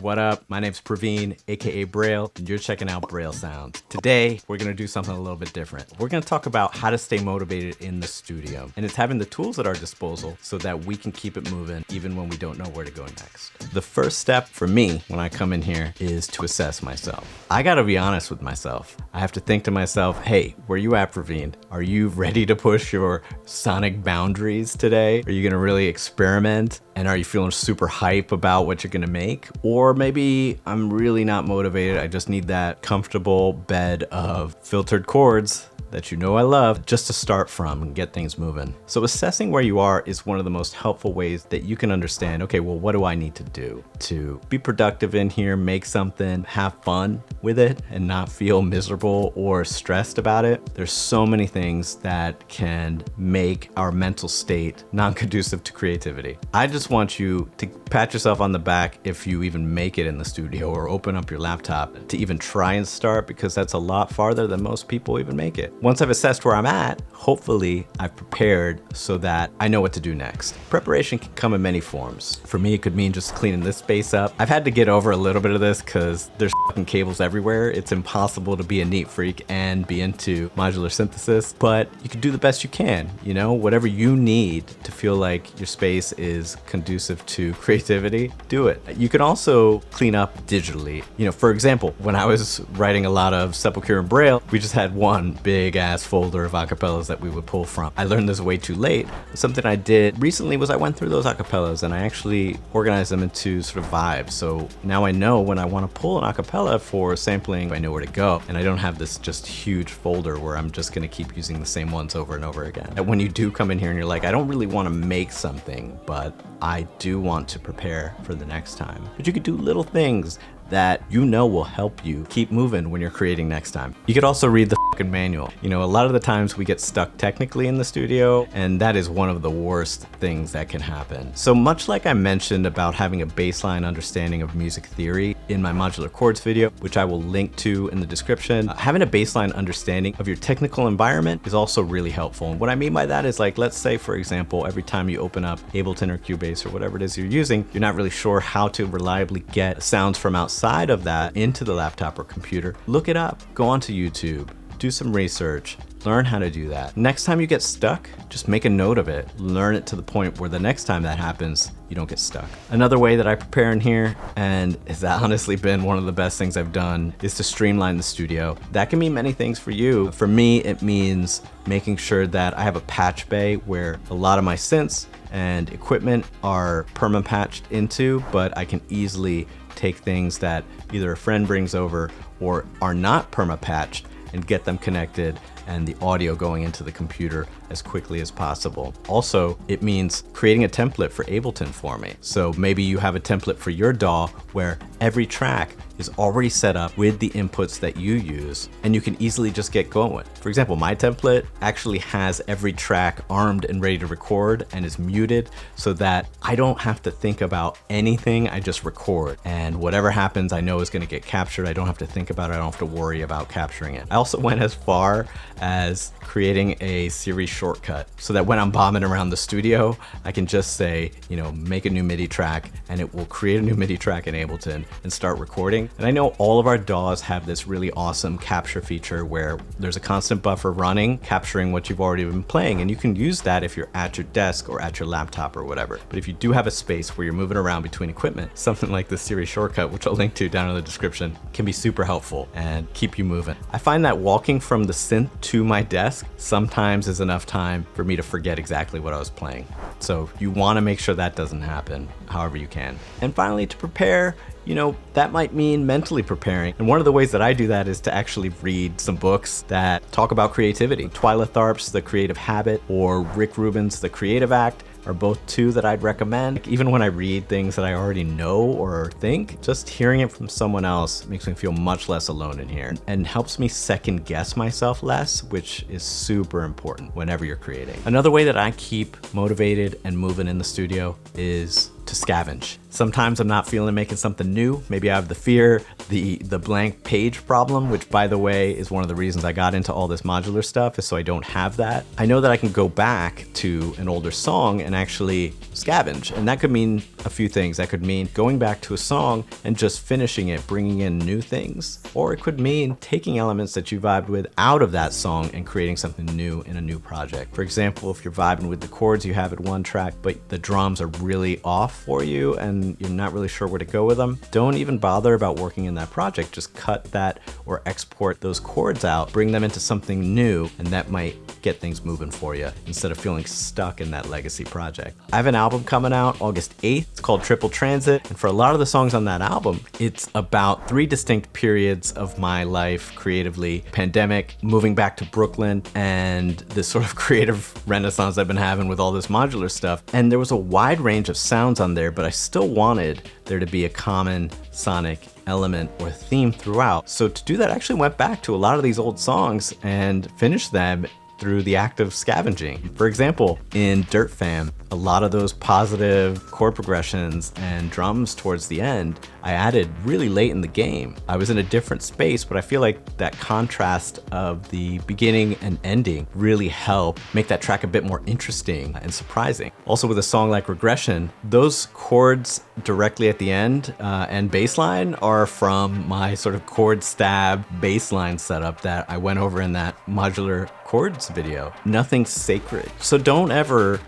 What up? My name's Praveen, aka Braille, and you're checking out Braille Sounds. Today, we're gonna do something a little bit different. We're gonna talk about how to stay motivated in the studio. And it's having the tools at our disposal so that we can keep it moving even when we don't know where to go next. The first step for me when I come in here is to assess myself. I gotta be honest with myself. I have to think to myself, hey, where you at, Praveen? Are you ready to push your sonic boundaries today? Are you gonna really experiment? And are you feeling super hype about what you're gonna make? Or maybe I'm really not motivated. I just need that comfortable bed of filtered chords that you know I love just to start from and get things moving. So assessing where you are is one of the most helpful ways that you can understand, okay, well, what do I need to do to be productive in here, make something, have fun with it, and not feel miserable or stressed about it? There's so many things that can make our mental state non-conducive to creativity. I just want you to pat yourself on the back if you even make it in the studio or open up your laptop to even try and start, because that's a lot farther than most people even make it. Once I've assessed where I'm at, hopefully I've prepared so that I know what to do next. Preparation can come in many forms. For me, it could mean just cleaning this space up. I've had to get over a little bit of this because there's fucking cables everywhere. It's impossible to be a neat freak and be into modular synthesis, but you can do the best you can, you know, whatever you need to feel like your space is conducive to creativity, do it. You can also clean up digitally. You know, for example, when I was writing a lot of Sepulchre and Braille, we just had one big ass folder of acapellas that we would pull from. I learned this way too late. Something I did recently was I went through those acapellas and I actually organized them into sort of vibes. So now I know when I want to pull an acapella for sampling, I know where to go. And I don't have this just huge folder where I'm just going to keep using the same ones over and over again. And when you do come in here and you're like, I don't really want to make something, but I do want to prepare for the next time. But you could do little things that you know will help you keep moving when you're creating next time. You could also read the fucking manual. You know, a lot of the times we get stuck technically in the studio, and that is one of the worst things that can happen. So much like I mentioned about having a baseline understanding of music theory in my modular chords video, which I will link to in the description, having a baseline understanding of your technical environment is also really helpful. And what I mean by that is, like, let's say, for example, every time you open up Ableton or Cubase or whatever it is you're using, you're not really sure how to reliably get sounds from outside of that into the laptop or computer. Look it up, go onto YouTube, do some research, learn how to do that. Next time you get stuck, just make a note of it. Learn it to the point where the next time that happens, you don't get stuck. Another way that I prepare in here, and it's honestly been one of the best things I've done, is to streamline the studio. That can mean many things for you. For me, it means making sure that I have a patch bay where a lot of my synths and equipment are perma-patched into, but I can easily take things that either a friend brings over or are not perma-patched and get them connected and the audio going into the computer as quickly as possible. Also, it means creating a template for Ableton for me. So maybe you have a template for your DAW where every track is already set up with the inputs that you use, and you can easily just get going. For example, my template actually has every track armed and ready to record and is muted so that I don't have to think about anything, I just record. And whatever happens, I know is gonna get captured. I don't have to think about it, I don't have to worry about capturing it. I also went as far as creating a series shortcut so that when I'm bombing around the studio, I can just say, you know, make a new MIDI track, and it will create a new MIDI track in Ableton and start recording. And I know all of our DAWs have this really awesome capture feature where there's a constant buffer running, capturing what you've already been playing. And you can use that if you're at your desk or at your laptop or whatever. But if you do have a space where you're moving around between equipment, something like the series shortcut, which I'll link to down in the description, can be super helpful and keep you moving. I find that walking from the synth to my desk sometimes is enough time for me to forget exactly what I was playing. So you want to make sure that doesn't happen however you can. And finally, to prepare, you know, that might mean mentally preparing. And one of the ways that I do that is to actually read some books that talk about creativity. Twyla Tharp's The Creative Habit or Rick Rubin's The Creative Act are both two that I'd recommend. Even when I read things that I already know or think, just hearing it from someone else makes me feel much less alone in here and helps me second guess myself less, which is super important whenever you're creating. Another way that I keep motivated and moving in the studio is to scavenge. Sometimes I'm not feeling making something new. Maybe I have the fear, the blank page problem, which by the way is one of the reasons I got into all this modular stuff, is so I don't have that. I know that I can go back to an older song and actually scavenge. And that could mean a few things. That could mean going back to a song and just finishing it, bringing in new things. Or it could mean taking elements that you vibed with out of that song and creating something new in a new project. For example, if you're vibing with the chords you have at one track, but the drums are really off for you and you're not really sure where to go with them, don't even bother about working in that project. Just cut that or export those chords out, bring them into something new, and that might get things moving for you instead of feeling stuck in that legacy project. I have an album coming out August 8th. It's called Triple Transit. And for a lot of the songs on that album, it's about 3 distinct periods of my life creatively: pandemic, moving back to Brooklyn, and this sort of creative renaissance I've been having with all this modular stuff. And there was a wide range of sounds on there, but I still wanted there to be a common sonic element or theme throughout. So to do that, I actually went back to a lot of these old songs and finished them through the act of scavenging. For example, in Dirt Fam, a lot of those positive chord progressions and drums towards the end, I added really late in the game. I was in a different space, but I feel like that contrast of the beginning and ending really helped make that track a bit more interesting and surprising. Also with a song like Regression, those chords directly at the end and bass line are from my sort of chord stab bass line setup that I went over in that modular chords video. Nothing's sacred. So don't ever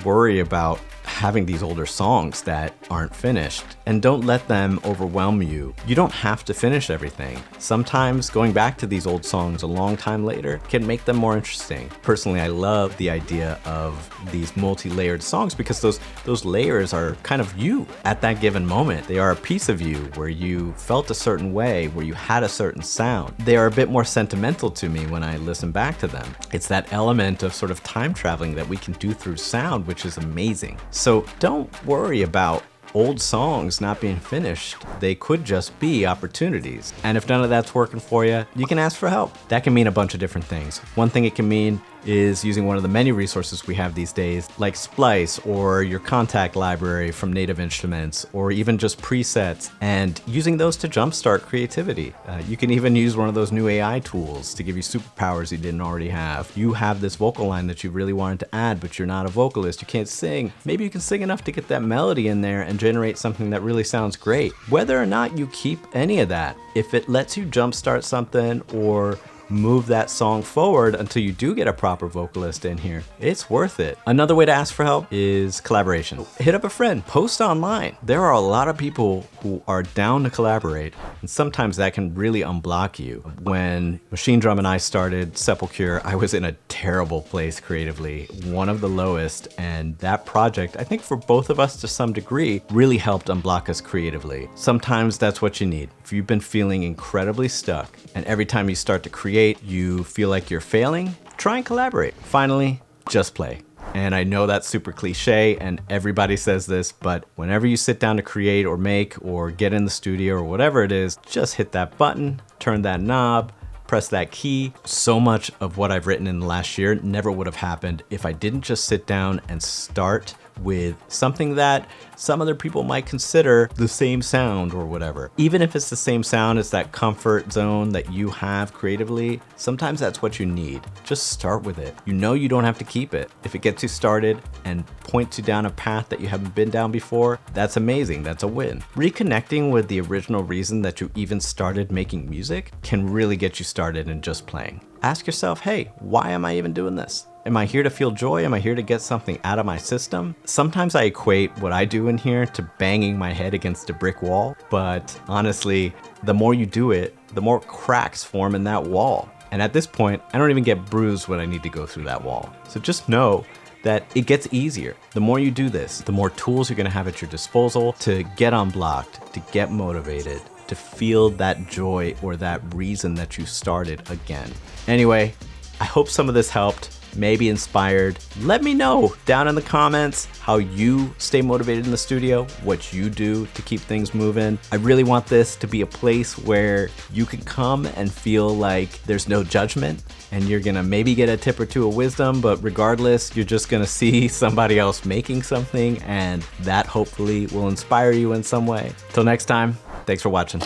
worry about having these older songs that aren't finished, and don't let them overwhelm you. You don't have to finish everything. Sometimes going back to these old songs a long time later can make them more interesting. Personally, I love the idea of these multi-layered songs because those layers are kind of you at that given moment. They are a piece of you where you felt a certain way, where you had a certain sound. They are a bit more sentimental to me when I listen back to them. It's that element of sort of time traveling that we can do through sound, which is amazing. So don't worry about old songs not being finished. They could just be opportunities. And if none of that's working for you, you can ask for help. That can mean a bunch of different things. One thing it can mean is using one of the many resources we have these days, like Splice or your contact library from Native Instruments, or even just presets, and using those to jumpstart creativity. You can even use one of those new AI tools to give you superpowers you didn't already have. You have this vocal line that you really wanted to add, but you're not a vocalist, you can't sing. Maybe you can sing enough to get that melody in there and generate something that really sounds great. Whether or not you keep any of that, if it lets you jumpstart something or move that song forward until you do get a proper vocalist in here, it's worth it. Another way to ask for help is collaboration. Hit up a friend, post online. There are a lot of people who are down to collaborate, and sometimes that can really unblock you. When Machine Drum and I started Sepulchre, I was in a terrible place creatively, one of the lowest, and that project, I think for both of us to some degree, really helped unblock us creatively. Sometimes that's what you need. If you've been feeling incredibly stuck, and every time you start to create, you feel like you're failing, try and collaborate. Finally, just play. And I know that's super cliche and everybody says this, but whenever you sit down to create or make or get in the studio or whatever it is, just hit that button, turn that knob, press that key. So much of what I've written in the last year never would have happened if I didn't just sit down and start with something that some other people might consider the same sound or whatever. Even if it's the same sound, it's that comfort zone that you have creatively. Sometimes that's what you need. Just start with it. You know you don't have to keep it. If it gets you started and points you down a path that you haven't been down before, that's amazing. That's a win. Reconnecting with the original reason that you even started making music can really get you started in just playing. Ask yourself, hey, why am I even doing this? Am I here to feel joy? Am I here to get something out of my system? Sometimes I equate what I do in here to banging my head against a brick wall, but honestly, the more you do it, the more cracks form in that wall. And at this point, I don't even get bruised when I need to go through that wall. So just know that it gets easier. The more you do this, the more tools you're gonna have at your disposal to get unblocked, to get motivated, to feel that joy or that reason that you started again. Anyway, I hope some of this helped. maybe inspired. Let me know down in the comments how you stay motivated in the studio, what you do to keep things moving. I really want this to be a place where you can come and feel like there's no judgment, and you're gonna maybe get a tip or two of wisdom, but regardless, you're just gonna see somebody else making something, and that hopefully will inspire you in some way. Till next time, thanks for watching.